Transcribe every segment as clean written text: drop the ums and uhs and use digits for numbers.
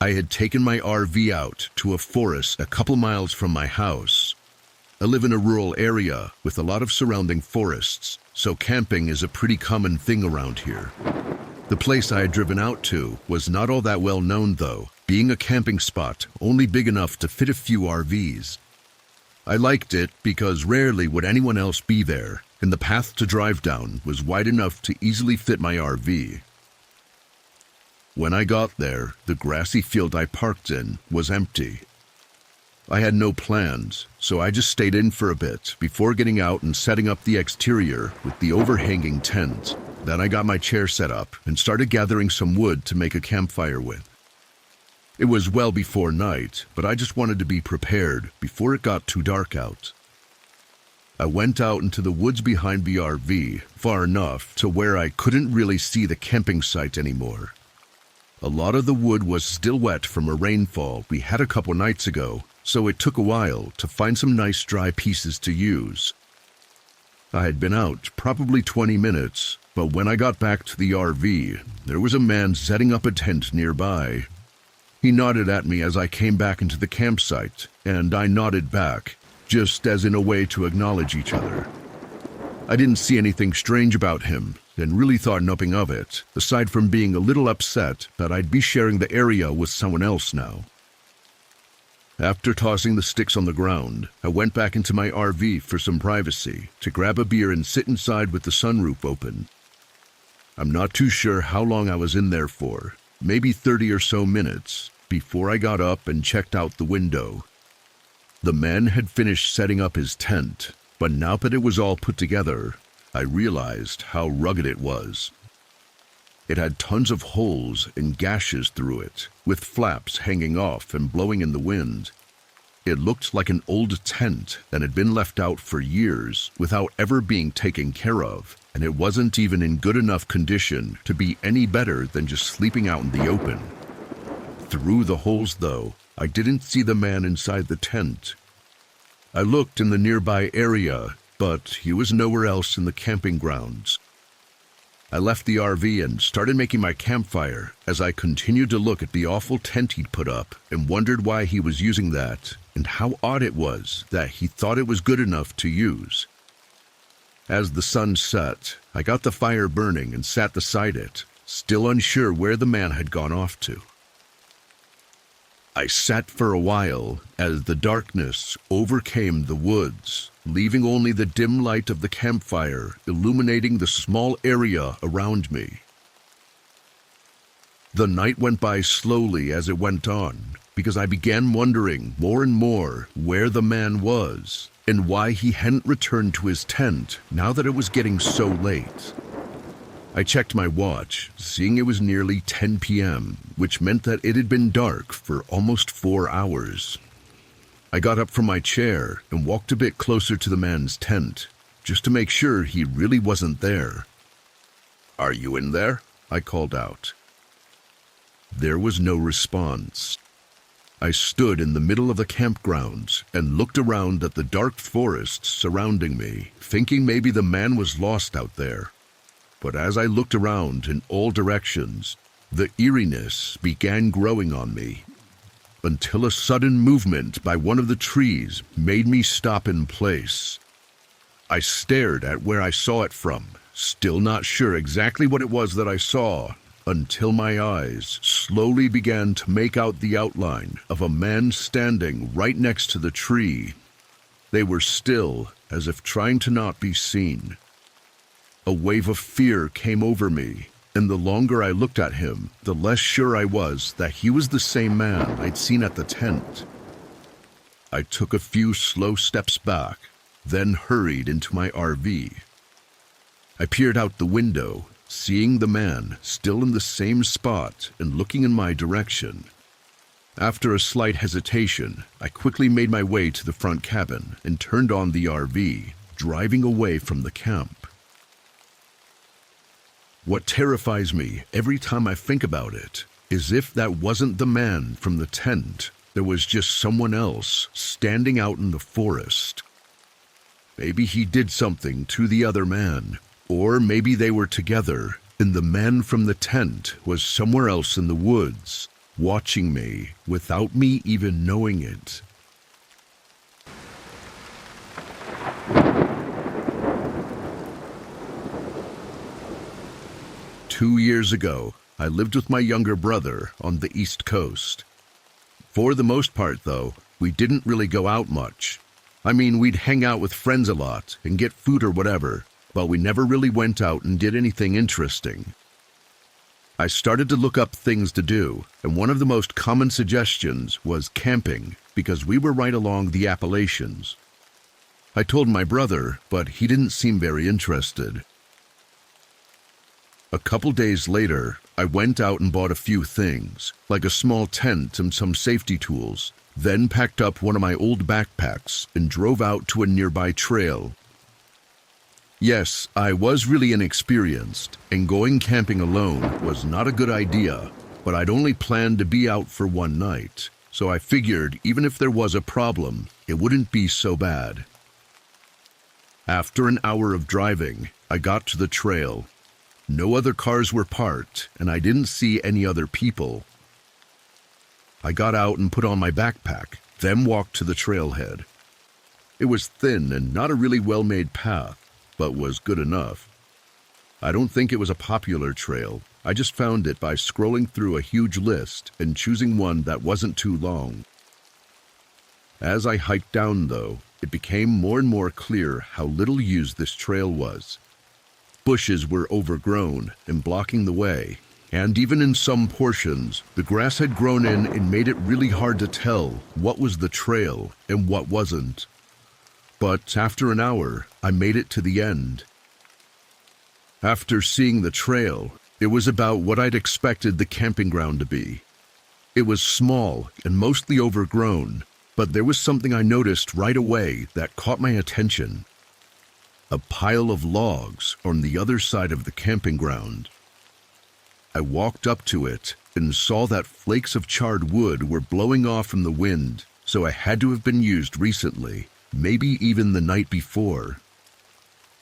I had taken my RV out to a forest a couple miles from my house. I live in a rural area with a lot of surrounding forests, so camping is a pretty common thing around here. The place I had driven out to was not all that well known though, being a camping spot only big enough to fit a few RVs. I liked it because rarely would anyone else be there, and the path to drive down was wide enough to easily fit my RV. When I got there, the grassy field I parked in was empty. I had no plans, so I just stayed in for a bit before getting out and setting up the exterior with the overhanging tent. Then I got my chair set up and started gathering some wood to make a campfire with. It was well before night, but I just wanted to be prepared before it got too dark out. I went out into the woods behind the RV, far enough to where I couldn't really see the camping site anymore. A lot of the wood was still wet from a rainfall we had a couple nights ago, so it took a while to find some nice dry pieces to use. I had been out probably 20 minutes, but when I got back to the RV, there was a man setting up a tent nearby. He nodded at me as I came back into the campsite, and I nodded back, just as in a way to acknowledge each other. I didn't see anything strange about him, and really thought nothing of it, aside from being a little upset that I'd be sharing the area with someone else now. After tossing the sticks on the ground, I went back into my RV for some privacy, to grab a beer and sit inside with the sunroof open. I'm not too sure how long I was in there for, maybe 30 or so minutes, before I got up and checked out the window. The man had finished setting up his tent, but now that it was all put together, I realized how rugged it was. It had tons of holes and gashes through it, with flaps hanging off and blowing in the wind. It looked like an old tent that had been left out for years without ever being taken care of, and it wasn't even in good enough condition to be any better than just sleeping out in the open. Through the holes, though, I didn't see the man inside the tent. I looked in the nearby area, but he was nowhere else in the camping grounds. I left the RV and started making my campfire as I continued to look at the awful tent he'd put up and wondered why he was using that and how odd it was that he thought it was good enough to use. As the sun set, I got the fire burning and sat beside it, still unsure where the man had gone off to. I sat for a while as the darkness overcame the woods, leaving only the dim light of the campfire illuminating the small area around me. The night went by slowly as it went on, because I began wondering more and more where the man was and why he hadn't returned to his tent now that it was getting so late. I checked my watch, seeing it was nearly 10 p.m., which meant that it had been dark for almost 4 hours. I got up from my chair and walked a bit closer to the man's tent, just to make sure he really wasn't there. "Are you in there?" I called out. There was no response. I stood in the middle of the campgrounds and looked around at the dark forest surrounding me, thinking maybe the man was lost out there. But as I looked around in all directions, the eeriness began growing on me, until a sudden movement by one of the trees made me stop in place. I stared at where I saw it from, still not sure exactly what it was that I saw, until my eyes slowly began to make out the outline of a man standing right next to the tree. They were still, as if trying to not be seen. A wave of fear came over me, and the longer I looked at him, the less sure I was that he was the same man I'd seen at the tent. I took a few slow steps back, then hurried into my RV. I peered out the window, seeing the man still in the same spot and looking in my direction. After a slight hesitation, I quickly made my way to the front cabin and turned on the RV, driving away from the camp. What terrifies me every time I think about it is if that wasn't the man from the tent, there was just someone else standing out in the forest. Maybe he did something to the other man, or maybe they were together and the man from the tent was somewhere else in the woods. watching me without me even knowing it. Two years ago, I lived with my younger brother on the East Coast. For the most part, though, we didn't really go out much. I mean, we'd hang out with friends a lot and get food or whatever, but we never really went out and did anything interesting. I started to look up things to do, and one of the most common suggestions was camping, because we were right along the Appalachians. I told my brother, but he didn't seem very interested. A couple days later, I went out and bought a few things, like a small tent and some safety tools, then packed up one of my old backpacks and drove out to a nearby trail. Yes, I was really inexperienced, and going camping alone was not a good idea, but I'd only planned to be out for one night, so I figured even if there was a problem, it wouldn't be so bad. After an hour of driving, I got to the trail. No other cars were parked, and I didn't see any other people. I got out and put on my backpack, then walked to the trailhead. It was thin and not a really well-made path, but was good enough. I don't think it was a popular trail. I just found it by scrolling through a huge list and choosing one that wasn't too long. As I hiked down, though, it became more and more clear how little used this trail was. Bushes were overgrown and blocking the way, and even in some portions, the grass had grown in and made it really hard to tell what was the trail and what wasn't. But after an hour, I made it to the end. After seeing the trail, it was about what I'd expected the camping ground to be. It was small and mostly overgrown, but there was something I noticed right away that caught my attention. A pile of logs on the other side of the camping ground. I walked up to it and saw that flakes of charred wood were blowing off in the wind, so it had to have been used recently, maybe even the night before.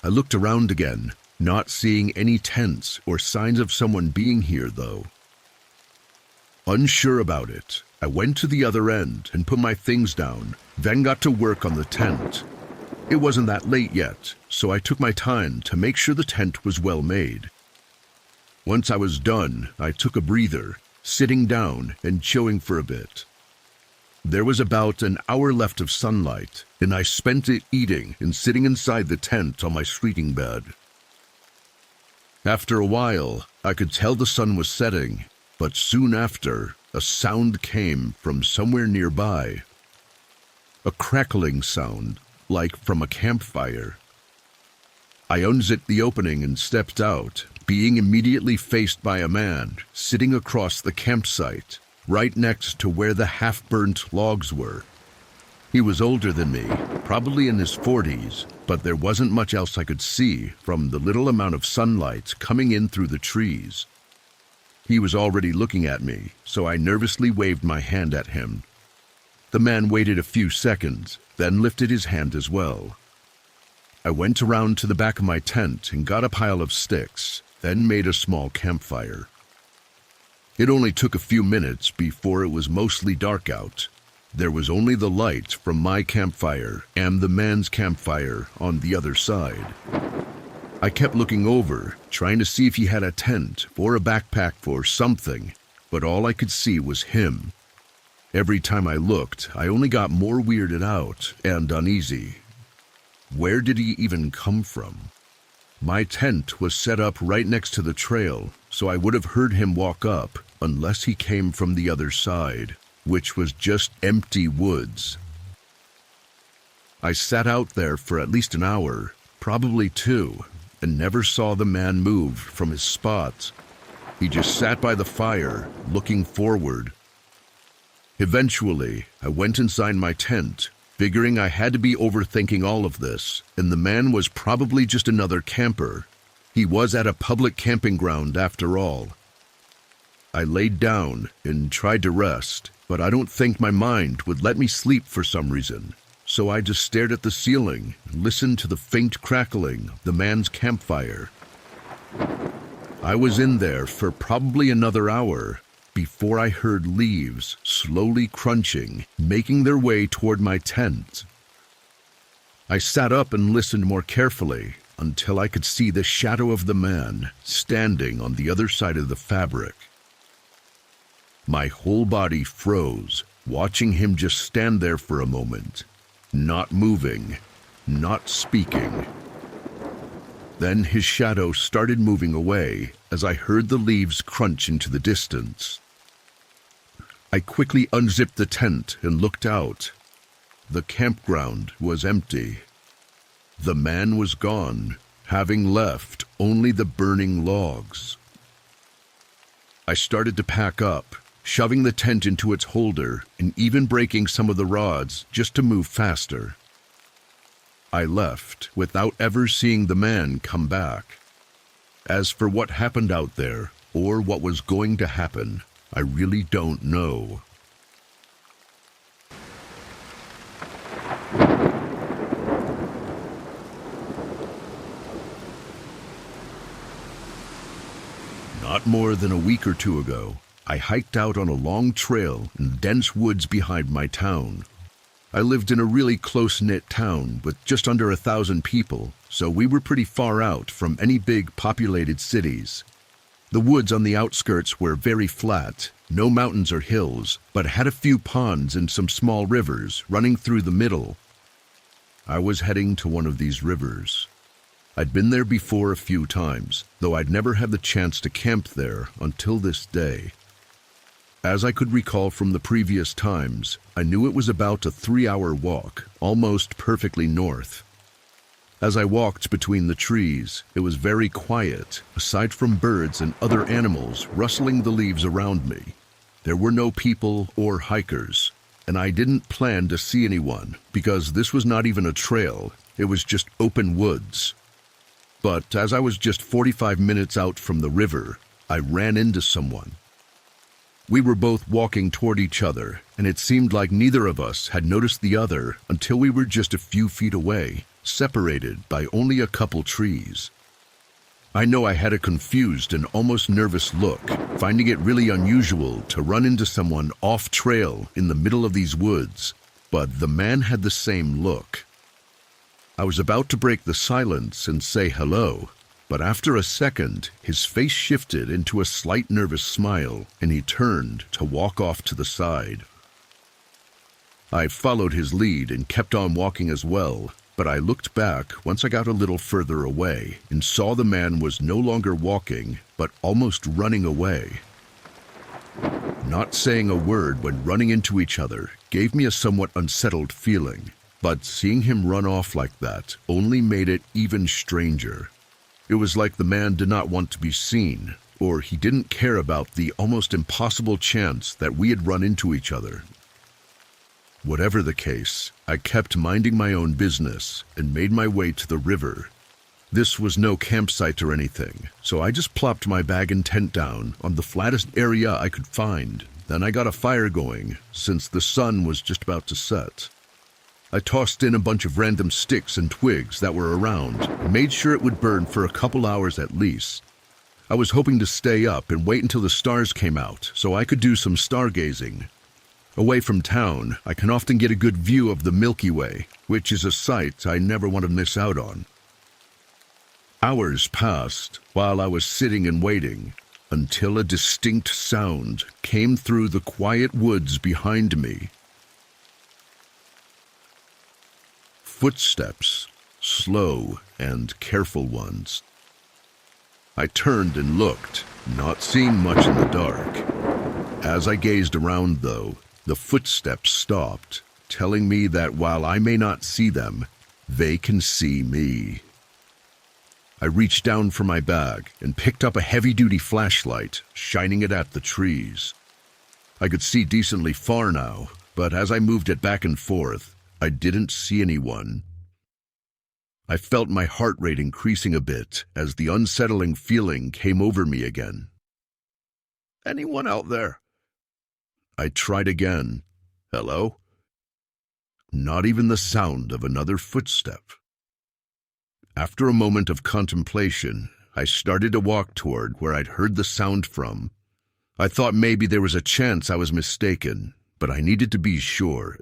I looked around again, not seeing any tents or signs of someone being here, though. Unsure about it, I went to the other end and put my things down, then got to work on the tent. It wasn't that late yet, so I took my time to make sure the tent was well made. Once I was done, I took a breather, sitting down and chilling for a bit. There was about an hour left of sunlight, and I spent it eating and sitting inside the tent on my sleeping bed. After a while, I could tell the sun was setting, but soon after, a sound came from somewhere nearby. A crackling sound, like from a campfire. I unzipped the opening and stepped out, being immediately faced by a man sitting across the campsite, right next to where the half-burnt logs were. He was older than me, probably in his 40s, but there wasn't much else I could see from the little amount of sunlight coming in through the trees. He was already looking at me, so I nervously waved my hand at him. The man waited a few seconds, then lifted his hand as well. I went around to the back of my tent and got a pile of sticks, then made a small campfire. It only took a few minutes before it was mostly dark out. There was only the light from my campfire and the man's campfire on the other side. I kept looking over, trying to see if he had a tent or a backpack or something, but all I could see was him. Every time I looked, I only got more weirded out and uneasy. Where did he even come from? My tent was set up right next to the trail, so I would have heard him walk up unless he came from the other side, which was just empty woods. I sat out there for at least an hour, probably two, and never saw the man move from his spot. He just sat by the fire, looking forward. Eventually, I went inside my tent, figuring I had to be overthinking all of this, and the man was probably just another camper. He was at a public camping ground after all. I laid down and tried to rest, but I don't think my mind would let me sleep for some reason. So I just stared at the ceiling and listened to the faint crackling of the man's campfire. I was in there for probably another hour, before I heard leaves slowly crunching, making their way toward my tent. I sat up and listened more carefully until I could see the shadow of the man standing on the other side of the fabric. My whole body froze, watching him just stand there for a moment, not moving, not speaking. Then his shadow started moving away as I heard the leaves crunch into the distance. I quickly unzipped the tent and looked out. The campground was empty. The man was gone, having left only the burning logs. I started to pack up, shoving the tent into its holder and even breaking some of the rods just to move faster. I left without ever seeing the man come back. As for what happened out there, or what was going to happen, I really don't know. Not more than a week or two ago, I hiked out on a long trail in dense woods behind my town. I lived in a really close-knit town with just under 1,000 people, so we were pretty far out from any big populated cities. The woods on the outskirts were very flat, no mountains or hills, but had a few ponds and some small rivers running through the middle. I was heading to one of these rivers. I'd been there before a few times, though I'd never had the chance to camp there until this day. As I could recall from the previous times, I knew it was about a 3-hour walk, almost perfectly north. As I walked between the trees, it was very quiet, aside from birds and other animals rustling the leaves around me. There were no people or hikers, and I didn't plan to see anyone because this was not even a trail, it was just open woods. But as I was just 45 minutes out from the river, I ran into someone. We were both walking toward each other, and it seemed like neither of us had noticed the other until we were just a few feet away, separated by only a couple trees. I know I had a confused and almost nervous look, finding it really unusual to run into someone off trail in the middle of these woods, but the man had the same look. I was about to break the silence and say hello, but after a second, his face shifted into a slight nervous smile, and he turned to walk off to the side. I followed his lead and kept on walking as well, but I looked back once I got a little further away and saw the man was no longer walking, but almost running away. Not saying a word when running into each other gave me a somewhat unsettled feeling, but seeing him run off like that only made it even stranger. It was like the man did not want to be seen, or he didn't care about the almost impossible chance that we had run into each other. Whatever the case, I kept minding my own business and made my way to the river. This was no campsite or anything, so I just plopped my bag and tent down on the flattest area I could find. Then I got a fire going, since the sun was just about to set. I tossed in a bunch of random sticks and twigs that were around, and made sure it would burn for a couple hours at least. I was hoping to stay up and wait until the stars came out so I could do some stargazing. Away from town, I can often get a good view of the Milky Way, which is a sight I never want to miss out on. Hours passed while I was sitting and waiting, until a distinct sound came through the quiet woods behind me. Footsteps, slow and careful ones. I turned and looked, not seeing much in the dark. As I gazed around, though, the footsteps stopped, telling me that while I may not see them, they can see me. I reached down for my bag and picked up a heavy-duty flashlight, shining it at the trees. I could see decently far now, but as I moved it back and forth, I didn't see anyone. I felt my heart rate increasing a bit as the unsettling feeling came over me again. "Anyone out there?" I tried again. "Hello?" Not even the sound of another footstep. After a moment of contemplation, I started to walk toward where I'd heard the sound from. I thought maybe there was a chance I was mistaken, but I needed to be sure.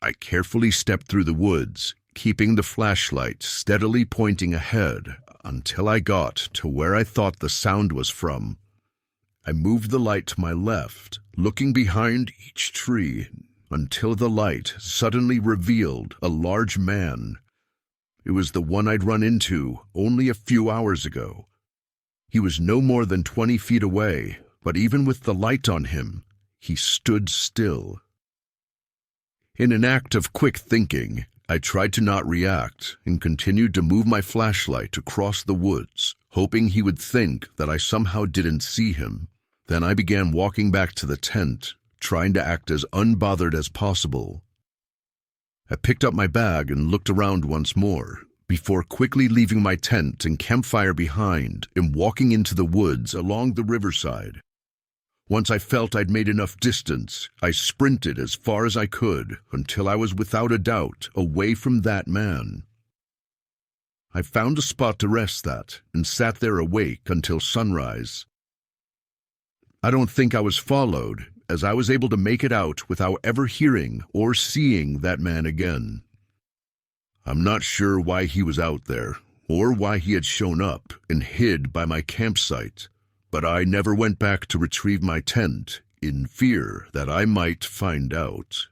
I carefully stepped through the woods, keeping the flashlight steadily pointing ahead until I got to where I thought the sound was from. I moved the light to my left, looking behind each tree, until the light suddenly revealed a large man. It was the one I'd run into only a few hours ago. He was no more than 20 feet away, but even with the light on him, he stood still. In an act of quick thinking, I tried to not react and continued to move my flashlight across the woods, hoping he would think that I somehow didn't see him. Then I began walking back to the tent, trying to act as unbothered as possible. I picked up my bag and looked around once more, before quickly leaving my tent and campfire behind and walking into the woods along the riverside. Once I felt I'd made enough distance, I sprinted as far as I could until I was without a doubt away from that man. I found a spot to rest at and sat there awake until sunrise. I don't think I was followed, as I was able to make it out without ever hearing or seeing that man again. I'm not sure why he was out there, or why he had shown up and hid by my campsite, but I never went back to retrieve my tent, in fear that I might find out.